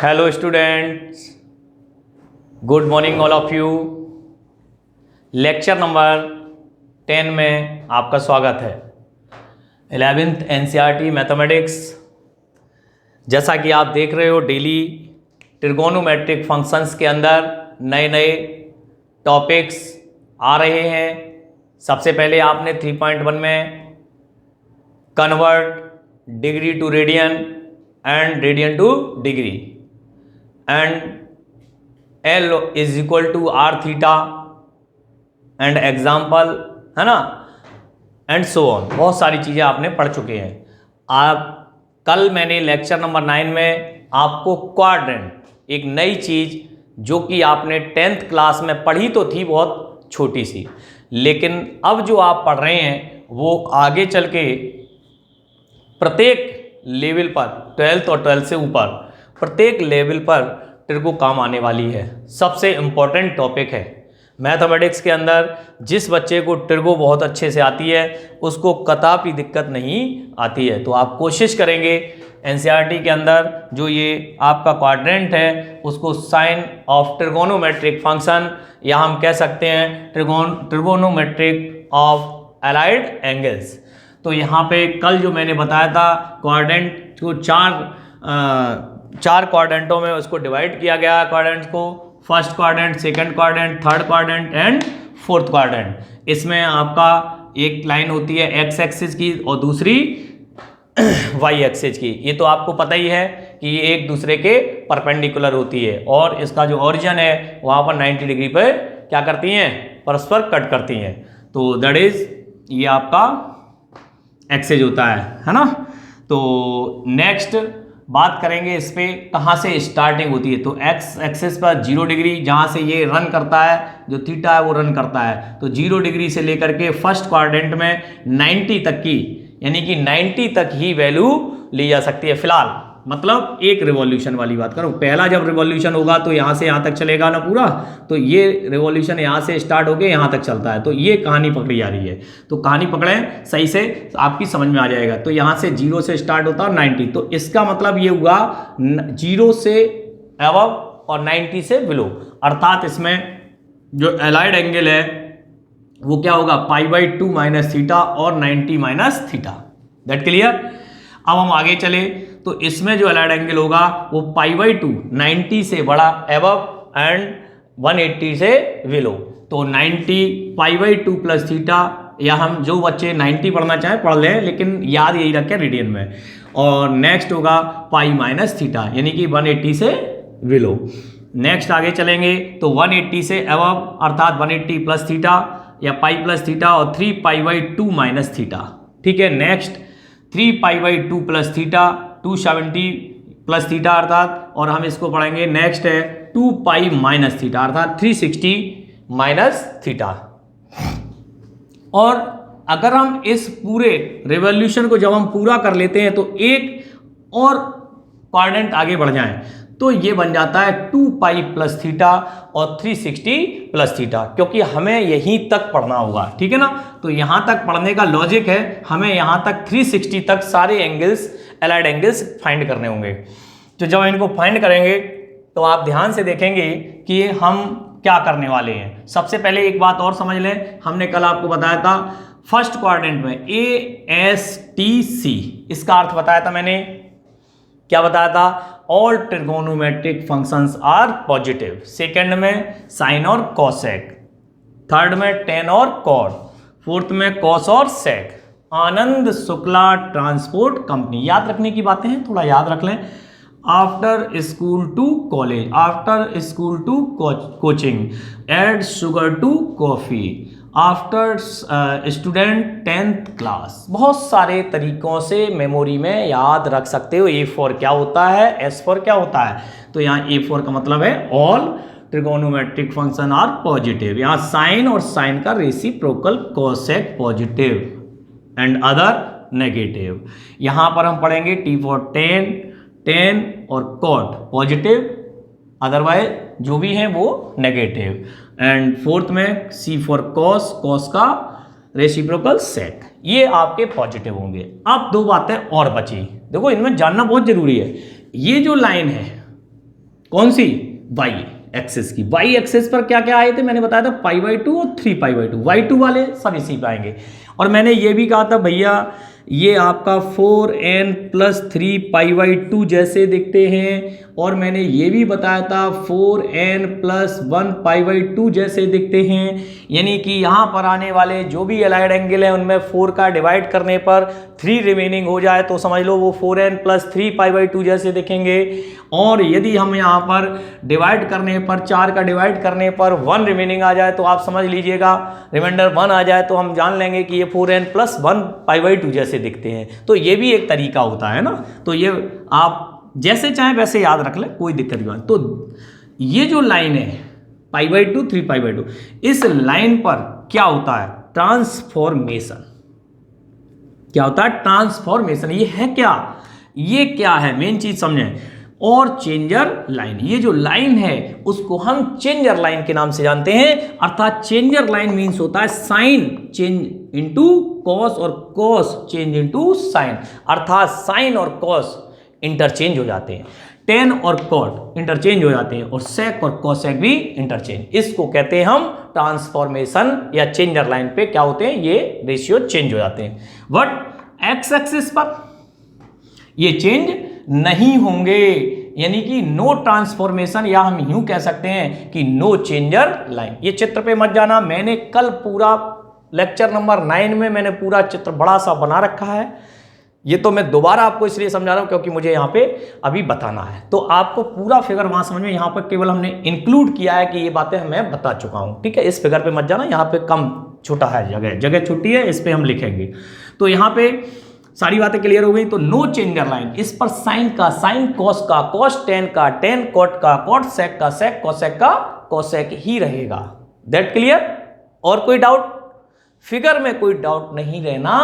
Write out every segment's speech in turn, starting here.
Hello students, good morning all of you. Lecture number 10 में आपका स्वागत है। 11th NCERT mathematics. जैसा कि आप देख रहे हो, डेली ट्रिगोनोमेट्रिक फंक्शंस के अंदर नए नए टॉपिक्स आ रहे हैं। सबसे पहले आपने 3.1 में convert degree to radian and radian to degree and L is equal to R theta and example, है ना, एंड सो ऑन। बहुत सारी चीज़ें आपने पढ़ चुके हैं। आप कल मैंने लेक्चर नंबर 9 में आपको क्वाड्रेंट, एक नई चीज़ जो कि आपने 10th क्लास में पढ़ी तो थी, बहुत छोटी सी, लेकिन अब जो आप पढ़ रहे हैं वो आगे चल के प्रत्येक लेवल पर, 12th और 12th से ऊपर प्रत्येक लेवल पर तेरे को काम आने वाली है। सबसे इम्पोर्टेंट टॉपिक है मैथमेटिक्स के अंदर। जिस बच्चे को ट्रिगो बहुत अच्छे से आती है उसको कदापि दिक्कत नहीं आती है। तो आप कोशिश करेंगे एनसीईआरटी के अंदर जो ये आपका क्वाड्रेंट है उसको साइन ऑफ ट्रिगोनोमेट्रिक फंक्शन, या हम कह सकते हैं ट्रिगोनोमेट्रिक ऑफ एलाइड एंगल्स। तो यहाँ पे कल जो मैंने बताया था, क्वाड्रेंट को चार क्वाड्रेंटों में उसको डिवाइड किया गया। क्वाड्रेंट्स को first quadrant, second quadrant, third quadrant and fourth quadrant. इसमें आपका एक लाइन होती है एक्स एक्सिस की और दूसरी वाई एक्सिस की। ये तो आपको पता ही है कि ये एक दूसरे के परपेंडिकुलर होती है और इसका जो ओरिजिन है वहाँ पर 90 डिग्री पर क्या करती हैं, परस्पर कट करती हैं। तो दैट इज ये आपका एक्सिस होता है ना। तो नेक्स्ट बात करेंगे इस पे कहाँ से स्टार्टिंग होती है। तो एक्स एक्सिस पर 0 डिग्री जहाँ से ये रन करता है, जो थीटा है वो रन करता है, तो 0 डिग्री से लेकर के फर्स्ट क्वाड्रेंट में 90 तक की, यानी कि 90 तक ही वैल्यू ली जा सकती है फिलहाल। मतलब एक रिवॉल्यूशन वाली बात करो, पहला जब रिवॉल्यूशन होगा तो यहाँ से यहाँ तक चलेगा ना पूरा, तो ये रिवॉल्यूशन यहाँ से स्टार्ट होके यहाँ तक चलता है। तो ये कहानी पकड़ी जा रही है। तो कहानी पकड़ें सही से, आपकी समझ में आ जाएगा। तो यहाँ से 0 से स्टार्ट होता है 90, तो इसका मतलब ये हुआ 0 से अबव और 90 से बिलो, अर्थात इसमें जो एलाइड एंगल है वो क्या होगा, π/2 माइनस थीटा और 90 माइनस थीटा। That clear. अब हम आगे चले तो इसमें जो एलाइड एंगल होगा वो π/2, 90 से बड़ा एबव एंड 180 से बिलो। तो 90 π/2 प्लस थीटा, या हम जो बच्चे 90 पढ़ना चाहें पढ़ लें, लेकिन याद यही रखें रेडियन में। और नेक्स्ट होगा π माइनस थीटा, यानी कि 180 से बिलो। नेक्स्ट आगे चलेंगे तो 180 से एबव अर्थात 180 प्लस थीटा या π प्लस थीटा और 3π/2 माइनस थीटा। ठीक है। Next 3π/2 plus theta, 270 plus theta अर्थात, और हम इसको पढ़ेंगे नेक्स्ट है 2π माइनस थीटा अर्थात 360 माइनस थीटा। और अगर हम इस पूरे रिवॉल्यूशन को जब हम पूरा कर लेते हैं तो एक और क्वाड्रेंट आगे बढ़ जाएं तो ये बन जाता है 2π प्लस थीटा और 360 प्लस थीटा, क्योंकि हमें यहीं तक पढ़ना होगा। ठीक है ना। तो यहां तक पढ़ने का लॉजिक है, हमें यहां तक 360 तक सारे एंगल्स, एलाइड एंगल्स फाइंड करने होंगे। तो जब इनको फाइंड करेंगे तो आप ध्यान से देखेंगे कि हम क्या करने वाले हैं। सबसे पहले एक बात और समझ लें, हमने कल आपको बताया था फर्स्ट क्वाड्रेंट में ASTC, इसका अर्थ बताया था मैंने, क्या बताया था, all trigonometric functions are positive. Second में साइन और कॉसेक, थर्ड में टेन और कॉट, फोर्थ में कॉस और sec. Anand Shukla transport company, याद रखने की बातें हैं, थोड़ा याद रख लें। After school to college, after school to coaching, add sugar to coffee, after student 10th class. बहुत सारे तरीकों से मेमोरी में याद रख सकते हो। A फॉर क्या होता है, S फॉर क्या होता है। तो यहाँ A फॉर का मतलब है all trigonometric function are positive. यहाँ साइन और साइन का reciprocal, cosec positive and other negative. यहाँ पर हम पढ़ेंगे T फॉर टेन और कॉट पॉजिटिव, अदरवाइज जो भी है वो नेगेटिव। एंड फोर्थ में C फॉर कॉस, कॉस का रेसिप्रोकल सेक। ये आपके पॉजिटिव होंगे। अब दो बातें और बची, देखो इनमें जानना बहुत जरूरी है। ये जो लाइन है कौन सी, वाई एक्सिस की। वाई एक्सिस पर क्या क्या आए थे मैंने बताया था, π/2 और 3π/2, y2 वाले सब इसी पे आएंगे। और मैंने ये भी कहा था भैया ये आपका 4n + 3π/2 जैसे दिखते हैं, और मैंने ये भी बताया था 4n + 1π/2 जैसे दिखते हैं। यानी कि यहाँ पर आने वाले जो भी एलाइड एंगल है उनमें 4 का डिवाइड करने पर 3 रिमेनिंग हो जाए तो समझ लो वो 4n + 3π/2 जैसे दिखेंगे। और यदि हम यहाँ पर डिवाइड करने पर 4 का डिवाइड करने पर 1 रिमेनिंग आ जाए तो आप समझ लीजिएगा, रिमाइंडर 1 आ जाए तो हम जान लेंगे कि ये 4n + 1π/2 जैसे दिखते हैं। तो ये भी एक तरीका होता है ना, तो ये आप जैसे चाहें वैसे याद रख लें, कोई दिक्कत नहीं। तो ये जो लाइन है π/2 3π/2, इस लाइन पर क्या होता है, ट्रांसफॉर्मेशन। क्या होता है, ट्रांसफॉर्मेशन। ये है क्या, ये क्या है, मेन चीज समझें। और चेंजर लाइन, ये जो लाइन है उसको हम चेंजर लाइन के नाम से जानते हैं। अर्थात चेंजर लाइन मीन्स होता है साइन चेंज इनटू कॉस और कॉस चेंज इनटू साइन। अर्थात साइन और कॉस इंटरचेंज हो जाते हैं, टेन और कॉट इंटरचेंज हो जाते हैं, और सेक और कोसेक भी इंटरचेंज। इसको कहते हैं हम ट्रांसफॉर्मेशन, या चेंजर लाइन पे क्या होते हैं, ये रेशियो चेंज हो जाते हैं। बट एक्स एक्सिस पर ये चेंज नहीं होंगे, यानी कि नो ट्रांसफॉर्मेशन, या हम यूं कह सकते हैं कि नो चेंजर लाइन। ये चित्र पे मत जाना, मैंने कल पूरा लेक्चर नंबर 9 में मैंने पूरा चित्र बड़ा सा बना रखा है। ये तो मैं दोबारा आपको इसलिए समझा रहा हूं क्योंकि मुझे यहाँ पे अभी बताना है, तो आपको पूरा फिगर वहां समझ में। यहाँ पर केवल हमने इंक्लूड किया है कि ये बातें मैं बता चुका हूं, ठीक है। इस फिगर पे मत जाना, यहाँ पे कम छोटा है, जगह छोटी है, इस पे हम लिखेंगे। तो यहाँ पे सारी बातें क्लियर हो गई। तो नो चेंजर लाइन, इस पर साइन का साइन, कॉस का कॉस, टेन का टेन, कॉट का कॉट, सेक का सेक, कोसेक का कोसेक ही रहेगा। That clear? और कोई डाउट? फिगर में कोई डाउट नहीं रहना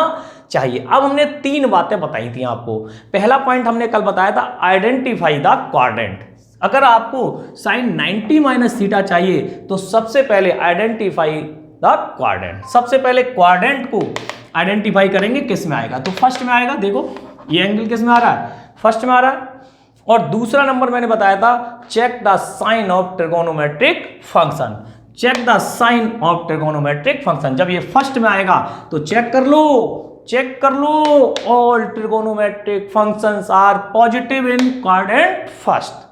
चाहिए। अब हमने 3 बातें बताई थी आपको। पहला पॉइंट हमने कल बताया था, आइडेंटिफाई द क्वाड्रेंट। अगर आपको साइन 90 - थीटा चाहिए तो सबसे पहले आइडेंटिफाई द क्वाड्रेंट। सबसे पहले क्वाड्रेंट को आइडेंटिफाई करेंगे, किस में आएगा, तो फर्स्ट में आएगा। देखो ये एंगल किस में आ रहा है, फर्स्ट में आ रहा है। और दूसरा नंबर मैंने बताया था, check the sign of trigonometric function. Check the sign of trigonometric function. जब ये फर्स्ट में आएगा तो चेक कर लो, चेक कर लो, all trigonometric functions are positive in quadrant first.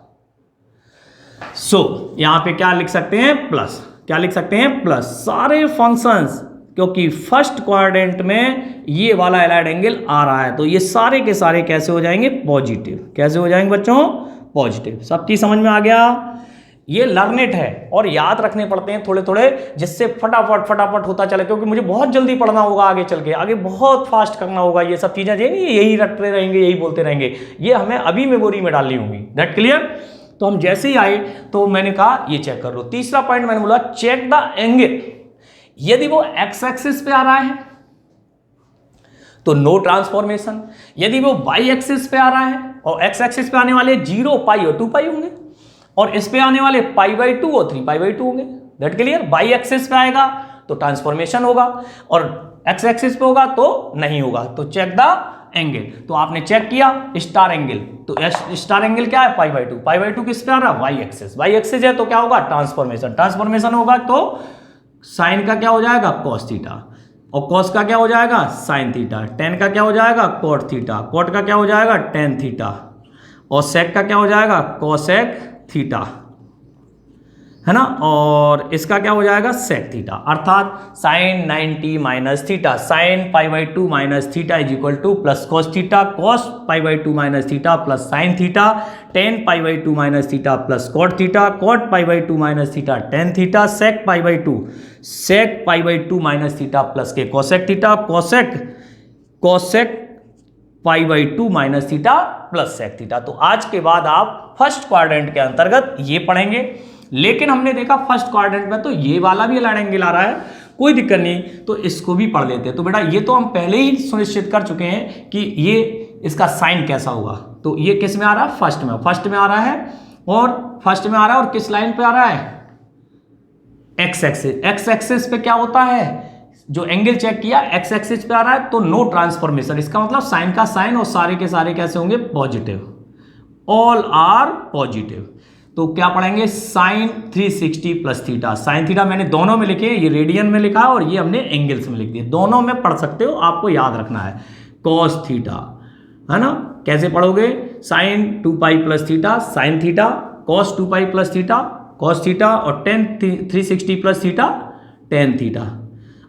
So यहां पे क्या लिख सकते हैं, प्लस। क्या लिख सकते हैं, प्लस। सारे फंक्शंस, क्योंकि फर्स्ट क्वाड्रेंट में ये वाला एलाइड एंगल आ रहा है, तो ये सारे के सारे कैसे हो जाएंगे, पॉजिटिव। कैसे हो जाएंगे बच्चों, पॉजिटिव। सबकी समझ में आ गया? ये लर्नेट है और याद रखने पड़ते हैं थोड़े थोड़े, जिससे फटाफट होता चले, क्योंकि मुझे बहुत जल्दी पढ़ना होगा आगे चल के, आगे बहुत फास्ट करना होगा। ये सब चीजें यही रटते रहेंगे, यही बोलते रहेंगे, ये हमें अभी मेमोरी में डालनी होगी। That clear? तो हम जैसे ही आए तो मैंने कहा ये चेक कर लो। तीसरा पॉइंट मैंने बोला, चेक द एंगल। यदि वो एक्स एक्सिस पे आ रहा है तो नो ट्रांसफॉर्मेशन। यदि वो वाई एक्सिस पे आ रहा है, और एक्स एक्सिस पे आने वाले 0, पाई और 2 पाई होंगे, और इस पे आने वाले π/2 और 3π/2 होंगे। That clear? वाई एक्सिस पे आएगा तो ट्रांसफॉर्मेशन होगा, और एक्स एक्सिस पे होगा तो नहीं होगा। तो चेक द एंगल। तो आपने चेक किया स्टार एंगल, तो स्टार एंगल क्या है, π/2। π/2 किस पे आ रहा है, वाई एक्सिस। वाई एक्सिस है तो क्या होगा, ट्रांसफॉर्मेशन। ट्रांसफॉर्मेशन होगा तो साइन का क्या हो जाएगा, कॉस थीटा, और कॉस का क्या हो जाएगा, साइन थीटा। टेन का क्या हो जाएगा, कॉट थीटा। कॉट का क्या हो जाएगा, टेन थीटा। और सेक का क्या हो जाएगा, कोसेक थीटा, है ना। और इसका क्या हो जाएगा, सेक थीटा। अर्थात sine 90 - theta, sine π/2 - theta is equal to plus cos theta, cos π/2 - theta plus sine theta, tan π/2 - theta plus cot theta, cot π/2 - theta tan theta, sec π/2 - theta plus के cosec theta, cosec π/2 - theta plus sec theta. तो आज के बाद आप first quadrant के अंतर्गत ये पढ़ेंगे। लेकिन हमने देखा फर्स्ट क्वाड्रेंट में तो ये वाला भी एलाइड एंगल आ रहा है, कोई दिक्कत नहीं, तो इसको भी पढ़ लेते हैं। तो बेटा ये तो हम पहले ही सुनिश्चित कर चुके हैं कि ये इसका साइन कैसा होगा। तो ये किस में आ रहा है, फर्स्ट में। फर्स्ट में आ रहा है, और फर्स्ट में आ रहा है, और किस लाइन पे आ रहा है, एक्स एक्सिस। एक्स एक्सिस पे क्या होता है, जो एंगल चेक किया एक्स एक्सिस पे आ रहा है तो नो ट्रांसफॉर्मेशन। इसका मतलब साइन का साइन और सारे के सारे कैसे होंगे, पॉजिटिव। All are positive. तो क्या पढ़ेंगे sine 360 plus theta. Sine theta मैंने दोनों में लिखे, ये रेडियन में लिखा और ये हमने एंगल्स में लिख दिया, दोनों में पढ़ सकते हो, आपको याद रखना है। कॉस थीटा है ना, कैसे पढ़ोगे, sine 2 pi plus theta sine theta, cos 2 pi plus theta cos theta, और tan 360 plus theta tan theta.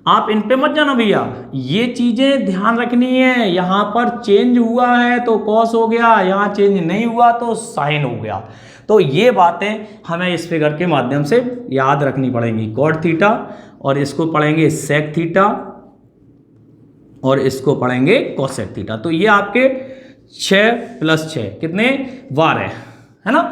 आप इन पे मत जाना भैया, ये चीजें ध्यान रखनी है। यहां पर चेंज हुआ है तो कॉस हो गया, यहां चेंज नहीं हुआ तो साइन हो गया। तो ये बातें हमें इस फिगर के माध्यम से याद रखनी पड़ेंगी। कॉट थीटा, और इसको पढ़ेंगे सेक थीटा, और इसको पढ़ेंगे कोसेक थीटा। तो ये आपके 6 + 6 कितने 12 है ना।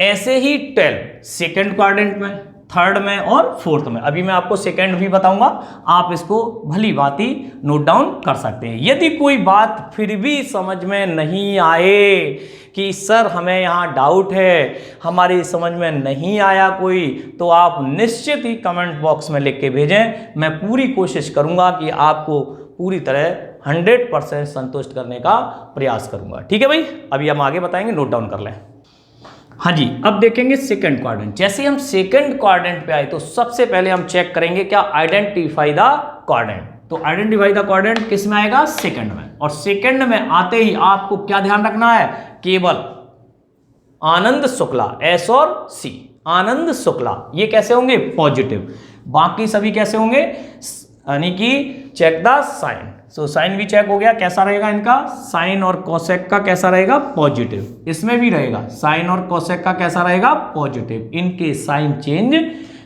ऐसे ही 12 सेकेंड क्वाड्रेंट में, थर्ड में और फोर्थ में। अभी मैं आपको सेकेंड भी बताऊंगा, आप इसको भली भांति नोट डाउन कर सकते हैं। यदि कोई बात फिर भी समझ में नहीं आए कि सर हमें यहाँ डाउट है, हमारी समझ में नहीं आया कोई, तो आप निश्चित ही कमेंट बॉक्स में लिख के भेजें। मैं पूरी कोशिश करूंगा कि आपको पूरी तरह 100% संतुष्ट करने का प्रयास करूंगा। ठीक है भाई, अभी हम आगे बताएंगे, नोट डाउन कर लें। हाँ जी, अब देखेंगे सेकंड क्वाड्रेंट। जैसे हम सेकंड क्वाड्रेंट पे आए तो सबसे पहले हम चेक करेंगे क्या, आइडेंटिफाई द क्वाड्रेंट। तो आइडेंटिफाई द क्वाड्रेंट किस में आएगा, सेकंड में। और सेकंड में आते ही आपको क्या ध्यान रखना है, केवल आनंद शुक्ला एस और सी, आनंद शुक्ला ये कैसे होंगे, पॉजिटिव, बाकी सभी कैसे होंगे, यानी कि check the sign. So sine भी चेक हो गया, कैसा रहेगा इनका, साइन और कोसेक का कैसा रहेगा, पॉजिटिव। इसमें भी रहेगा साइन और कोसेक का कैसा रहेगा, पॉजिटिव। इनके साइन चेंज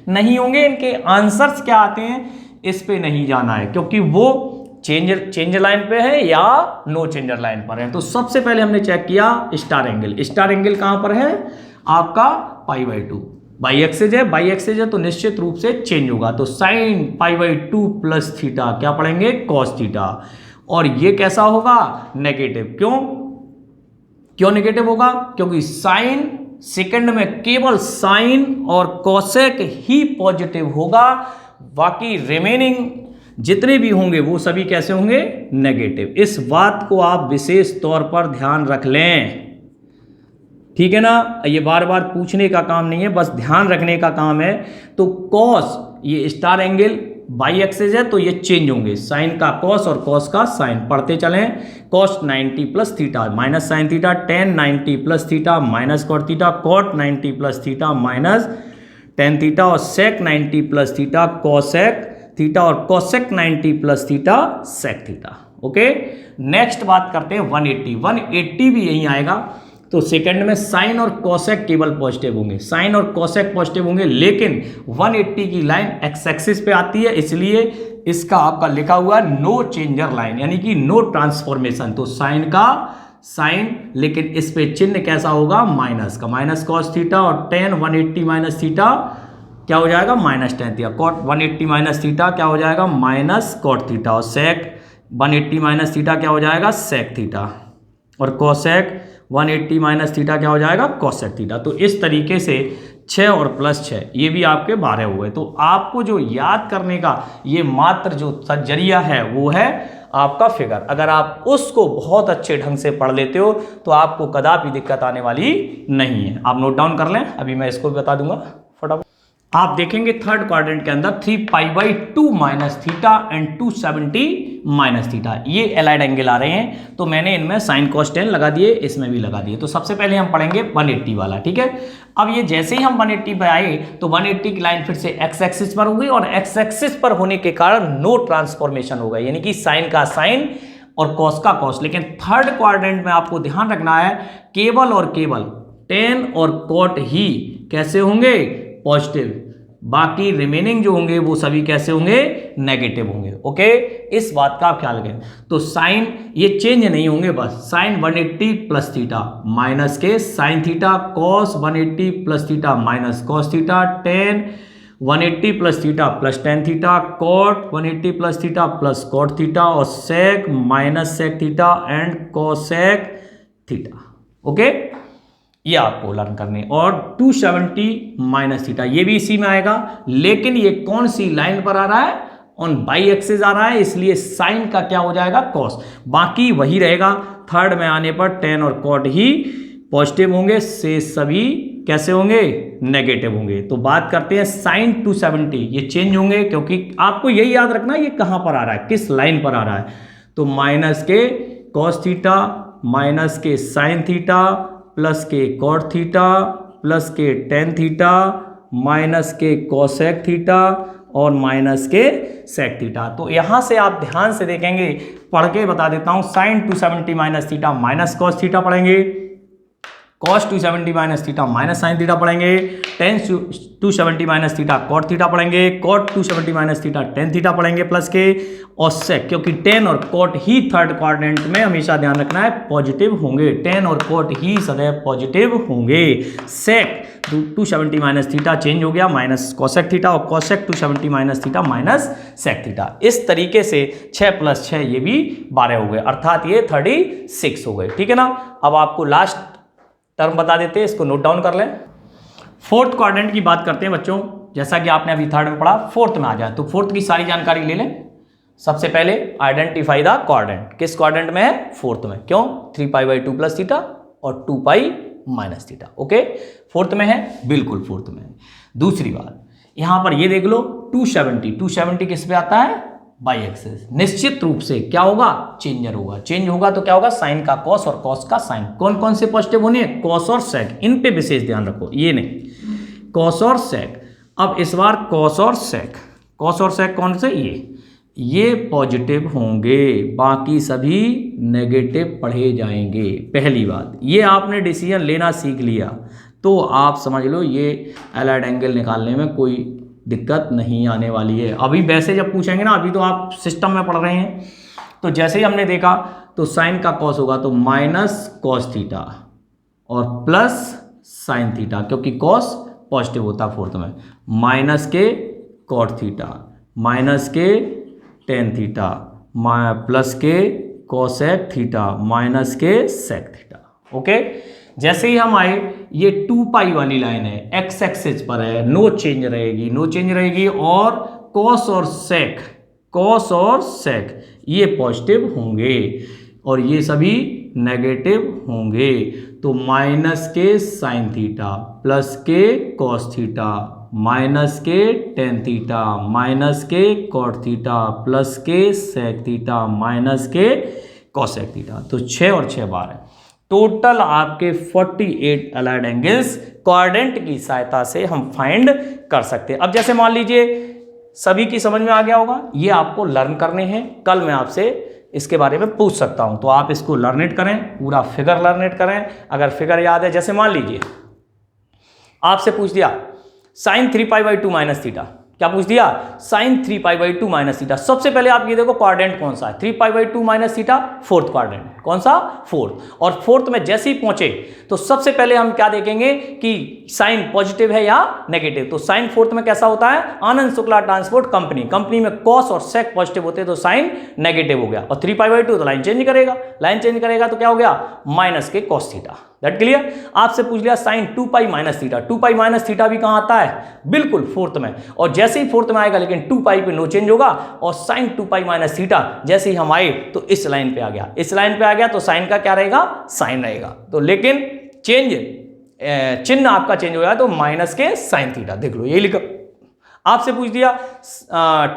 नहीं होंगे। इनके आंसर्स क्या आते हैं इस पे नहीं जाना है, क्योंकि वो चेंज लाइन पे है या नो चेंजर लाइन पर है। तो सबसे पहले हमने चेक किया स्टार एंगल। स्टार एंगल कहां पर है आपका, π/2। बाई एक्सेज है, बाई एक्सेज है तो निश्चित रूप से चेंज होगा। तो साइन π/2 प्लस थीटा क्या पढ़ेंगे, कॉस थीटा। और ये कैसा होगा, नेगेटिव। क्यों नेगेटिव होगा, क्योंकि साइन सेकंड में केवल साइन और कोसेक ही पॉजिटिव होगा, बाकी रिमेनिंग जितने भी होंगे वो सभी कैसे होंगे, नेगेटिव। इस बात को आप विशेष तौर पर ध्यान रख लें, ठीक है ना। ये बार बार पूछने का काम नहीं है, बस ध्यान रखने का काम है। तो कॉस, ये स्टार एंगल बाई एक्सेस है तो ये चेंज होंगे, साइन का कॉस और कॉस का साइन। पढ़ते चलें, cos 90 plus theta minus sine theta, tan 90 plus theta minus cot theta, cot 90 plus theta minus tan theta, और sec 90 plus theta cosec theta, और cosec 90 plus theta sec theta. Okay, next बात करते हैं 180 भी यही आएगा। तो सेकंड में साइन और कोसेक केवल पॉजिटिव होंगे, साइन और कोसेक पॉजिटिव होंगे, लेकिन 180 की लाइन एक्स एक्सिस पे आती है, इसलिए इसका आपका लिखा हुआ है नो चेंजर लाइन, यानी कि नो ट्रांसफॉर्मेशन। तो साइन का साइन, लेकिन इस पे चिन्ह कैसा होगा, माइनस का, माइनस कॉस थीटा, और टेन 180 माइनस थीटा क्या हो जाएगा, minus tan theta. Cot 180 minus theta क्या हो जाएगा, माइनस कॉट थीटा, और सेक 180 माइनस थीटा क्या हो जाएगा, सेक थीटा, और कोसेक 180 माइनस थीटा क्या हो जाएगा, कोसेक थीटा। तो इस तरीके से 6 और प्लस 6 ये भी आपके 12 हुए। तो आपको जो याद करने का ये मात्र जो जरिया है वो है आपका फिगर। अगर आप उसको बहुत अच्छे ढंग से पढ़ लेते हो तो आपको कदापि दिक्कत आने वाली नहीं है। आप नोट डाउन कर लें, अभी मैं इसको भी बता दूंगा फटाफट। आप देखेंगे थर्ड क्वाड्रेंट के अंदर 3π/2 minus theta and 270 minus theta, ये एलाइड एंगल आ रहे हैं। तो मैंने इनमें साइन कॉस 10 लगा दिए, इसमें भी लगा दिए। तो सबसे पहले हम पढ़ेंगे 180 वाला, ठीक है। अब ये जैसे ही हम 180 पे आए तो 180 की लाइन फिर से एक्स एक्सिस पर होगी, और एक्स एक्सिस पर होने के कारण नो ट्रांसफॉर्मेशन होगा, यानी कि साइन का साइन और कॉस का कॉस। लेकिन थर्ड क्वाड्रेंट में आपको ध्यान रखना है केवल और केवल टेन और कॉट ही कैसे होंगे, पॉजिटिव, बाकी रिमेनिंग जो होंगे वो सभी कैसे होंगे, नेगेटिव होंगे। ओके, इस बात का आप ख्याल रखें। तो साइन ये चेंज नहीं होंगे, बस साइन 180 प्लस थीटा माइनस के sine theta, cos 180 plus theta minus cos theta, tan 180 plus theta plus tan theta, cot 180 plus theta plus cot theta, और sec minus sec theta and cosec theta. Okay, ये आपको learn करने। और 270 minus theta ये भी इसी में आएगा, लेकिन ये कौन सी लाइन पर आ रहा है, ऑन बाई एक्सिस आ रहा है, इसलिए साइन का क्या हो जाएगा, कॉस। बाकी वही रहेगा, थर्ड में आने पर टेन और कॉट ही पॉजिटिव होंगे, से सभी कैसे होंगे, नेगेटिव होंगे। तो बात करते हैं साइन 270, ये चेंज होंगे क्योंकि आपको यही याद रखना ये कहां पर आ रहा है, किस लाइन पर आ रहा है। तो माइनस के कॉस थीटा, माइनस के साइन थीटा, प्लस के कॉट थीटा, प्लस के टेन थीटा, माइनस के कोसेक थीटा और माइनस के सेक थीटा। तो यहां से आप ध्यान से देखेंगे, पढ़ के बता देता हूं, sine 270 minus theta minus cos theta पढ़ेंगे, cos 270 minus theta minus sine theta पढ़ेंगे, tan 270 minus theta cot theta पढ़ेंगे, cot 270 minus theta tan theta पढ़ेंगे, प्लस के और सेक, क्योंकि टेन और कॉट ही थर्ड क्वाड्रेंट में हमेशा ध्यान रखना है पॉजिटिव होंगे, टेन और कॉट ही सदैव पॉजिटिव होंगे। सेक 270 माइनस थीटा चेंज हो गया माइनस कोसेक थीटा, और cosec 270 minus theta minus sec theta. इस तरीके से 6 + 6 ये भी 12 हो गए, अर्थात ये 36 हो गए। ठीक है ना। अब आपको लास्ट टर्म बता देते हैं, इसको नोट डाउन कर लें। फोर्थ क्वाड्रेंट की बात करते हैं बच्चों, जैसा कि आपने अभी थर्ड में पढ़ा, फोर्थ में आ जाए तो फोर्थ की सारी जानकारी ले लें। सबसे पहले आइडेंटिफाई द क्वाड्रेंट, किस क्वाड्रेंट में है, फोर्थ में। क्यों, 3π/2 + थीटा और 2π - थीटा। ओके, फोर्थ में है, बिल्कुल फोर्थ में है। दूसरी बात, यहां पर ये देख लो 270 किस पे आता है, बाई एक्सिस। निश्चित रूप से क्या होगा, चेंजर होगा। चेंज होगा तो क्या होगा, साइन का कॉस और कॉस का साइन। कौन कौन से पॉजिटिव होने हैं, कॉस और सेक, इन पे विशेष ध्यान रखो, ये नहीं, कॉस और सेक। अब इस बार कॉस और सेक, कॉस और सेक कौन से, ये पॉजिटिव होंगे, बाकी सभी नेगेटिव पढ़े जाएंगे। पहली बात, ये आपने डिसीजन लेना सीख लिया तो आप समझ लो ये एलाइड एंगल निकालने में कोई दिक्कत नहीं आने वाली है। अभी वैसे जब पूछेंगे ना, अभी तो आप सिस्टम में पढ़ रहे हैं, तो जैसे ही हमने देखा तो साइन का कॉस होगा तो माइनस कॉस थीटा और प्लस साइन थीटा, क्योंकि कॉस पॉजिटिव होता फोर्थ में, माइनस के कॉट थीटा, माइनस के टेन थीटा, प्लस के कोसेक थीटा, माइनस के सेक थीटा। ओके, जैसे ही हम आए, ये 2π वाली लाइन है, एक्स एक्सिस पर है, नो चेंज रहेगी, नो चेंज रहेगी, और कॉस और सेक ये पॉजिटिव होंगे और ये सभी नेगेटिव होंगे। तो माइनस के साइन थीटा, प्लस के कॉस थीटा, माइनस के टेन थीटा, माइनस के कॉट थीटा, प्लस के सेक थीटा, माइनस के कोसेक थीटा। तो 6 और 6 12 है टोटल आपके 48 अलाइड एंगल्स क्वाड्रेंट की सहायता से हम फाइंड कर सकते हैं। अब जैसे मान लीजिए सभी की समझ में आ गया होगा, ये आपको लर्न करने हैं, कल मैं आपसे इसके बारे में पूछ सकता हूं, तो आप इसको लर्नेट करें, पूरा फिगर लर्नेट करें। अगर फिगर याद है, जैसे मान लीजिए आपसे पूछ दिया साइन 3π/2 - थीटा, क्या पूछ दिया, साइन 3π/2 - थीटा। सबसे पहले आप ये देखो क्वाड्रेंट कौन सा है, 3π/2 - थीटा, फोर्थ क्वाड्रेंट, कौन सा, फोर्थ। और फोर्थ में जैसे ही पहुंचे तो सबसे पहले हम क्या देखेंगे कि साइन पॉजिटिव है या नेगेटिव। तो साइन फोर्थ में कैसा होता है, आनंद शुक्ला ट्रांसपोर्ट कंपनी में कॉस और सेक पॉजिटिव होते हैं तो साइन नेगेटिव हो गया, और 3π/2 तो लाइन चेंज करेगा, तो क्या हो गया, माइनस के कॉस थीटा। That clear. आपसे पूछ लिया साइन 2π - थीटा, 2π - थीटा भी कहां आता है, बिल्कुल फोर्थ में, और जैसे ही फोर्थ में आएगा लेकिन 2π पे नो चेंज होगा, और साइन 2π - थीटा जैसे ही हम आए तो इस लाइन पे आ गया, इस लाइन पे आ गया तो साइन का क्या रहेगा, साइन रहेगा। तो लेकिन चेंज चिन्ह आपका चेंज हो गया तो माइनस के साइन थीटा, देख लो ये लिखा। आपसे पूछ दिया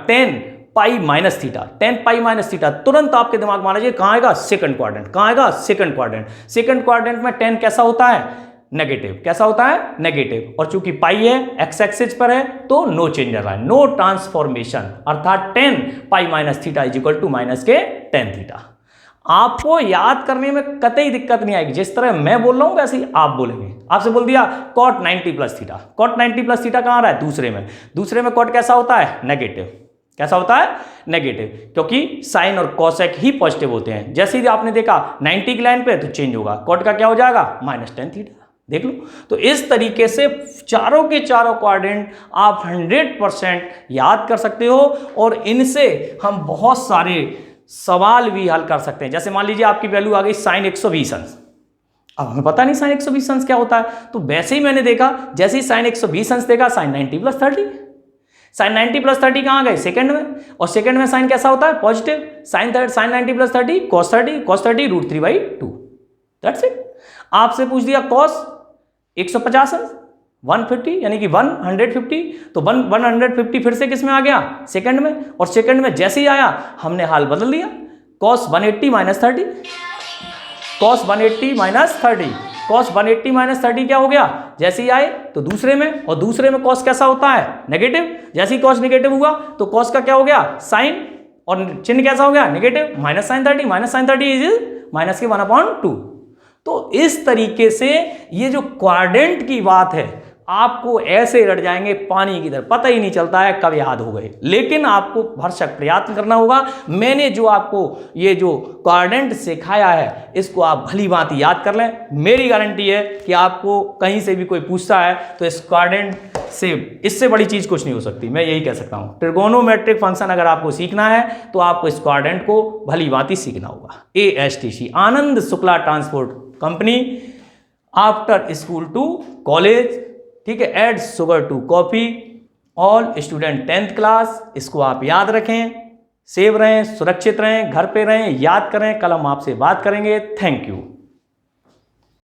10π - थीटा, 10π - थीटा, तुरंत आपके दिमाग में आना चाहिए कहां आएगा, सेकंड क्वाड्रेंट। कहां आएगा, सेकंड क्वाड्रेंट। सेकंड क्वाड्रेंट में 10 कैसा होता है, नेगेटिव। कैसा होता है, नेगेटिव। और चूंकि पाई है, एक्स एक्सिस पर है, तो नो चेंज रहा है, नो ट्रांसफॉर्मेशन, अर्थात 10π - थीटा = माइनस के टेन थीटा। आपको याद करने में कतई दिक्कत नहीं आएगी, जिस तरह मैं बोल रहा हूं वैसे ही आप बोलेंगे। आपसे बोल दिया cot 90 + थीटा, cot 90 + थीटा कहां आ रहा है, दूसरे में cot कैसा होता है, नेगेटिव। कैसा होता है, नेगेटिव, क्योंकि साइन और कोसेक ही पॉजिटिव होते हैं। जैसे ही आपने देखा 90 की लाइन पे तो चेंज होगा, कॉट का क्या हो जाएगा, -10 थीटा। देख लो, तो इस तरीके से चारों के चारों क्वाड्रेंट आप 100% याद कर सकते हो, और इनसे हम बहुत सारे सवाल भी हल कर सकते हैं। जैसे मान लीजिए आपकी वैल्यू आ गई साइन 120 अंश, अब हमें पता नहीं साइन 120 अंश क्या होता है, तो वैसे ही मैंने देखा, जैसे ही साइन 120 अंश देखा, साइन 90 + 30, साइन 90 + 30 कहां गए, सेकंड में, और सेकंड में साइन कैसा होता है, positive. Sine 90 + 30 cos 30 √3/2, that's it. आपसे पूछ दिया cos 150 अंश, 150 यानी कि 150, तो 150 फिर से किस में आ गया, सेकंड में, और सेकंड में जैसे ही आया हमने हाल बदल दिया, cos 180 minus 30, cos 180 minus 30, cos 180 minus 30 क्या हो गया, जैसे ही आए तो दूसरे में, और दूसरे में cos कैसा होता है, नेगेटिव, जैसे ही cos नेगेटिव हुआ तो cos का क्या हो गया, साइन, और चिन्ह कैसा हो गया, negative, minus sine 30, minus sine 30 is minus के 1/2। तो इस तरीके से ये जो क्वाड्रेंट की बात है आपको ऐसे रट जाएंगे पानी की तरह, पता ही नहीं चलता है कब याद हो गए, लेकिन आपको भरसक प्रयत्न करना होगा। मैंने जो आपको ये जो क्वाड्रेंट सिखाया है इसको आप भली भांति याद कर लें। मेरी गारंटी है कि आपको कहीं से भी कोई पूछता है तो इस क्वाड्रेंट से इससे बड़ी चीज कुछ नहीं हो सकती, मैं यही कह सकता हूं। ट्रिगोनोमेट्रिक फंक्शन अगर आपको सीखना है तो आपको इस क्वाड्रेंट को भली भांति सीखना होगा। ASTC, Anand Shukla transport company, after school to college, ठीक है, add sugar to coffee, all student 10th class. इसको आप याद रखें, सेव रहें, सुरक्षित रहें, घर पे रहें, याद करें, कल हम आपसे बात करेंगे। Thank you.